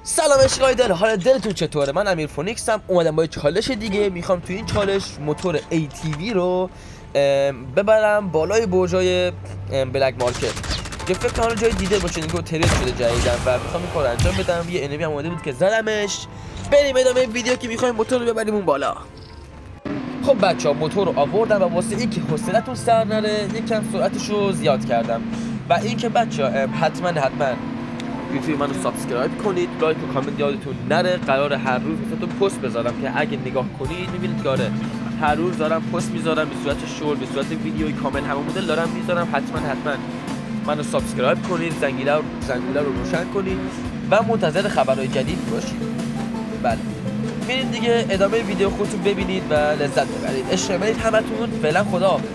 سلام عشقای دل، حال دلتون چطوره؟ من امیر فونیکسم. اومدم با یه چالش دیگه. میخوام تو این چالش موتور ATV رو ببرم بالای برجای بلک مارکت که فکر کنم جای دیده باشه، اینکه ترید شده جدیدن و میخوام این کارو انجام بدم. یه انمی هم اومده بود که زدمش. بریم ادامه ویدیو که میخوایم موتور رو ببریم اون بالا. خب بچه‌ها، موتور رو آوردم و واسه اینکه حوصله‌تون سر نره یکم سرعتش رو زیاد کردم. و اینکه بچه‌ها حتما یوتیوب منو سابسکرایب کنید، لایک و کامنت یادتون نره. قرار هر روز واسهتون پست بذارم که اگه نگاه کنید میبینید که آره هر روز دارم پست میذارم به صورت شورت، به صورت ویدیوی کامل، همه مدل دارم میذارم. حتما منو سابسکرایب کنید، زنگوله رو روشن کنید و منتظر خبرهای جدید باشید. بله برید دیگه ادامه ویدیو خودتون ببینید و لذت ببرید. عشق منید همتون. فعلا خداحافظ.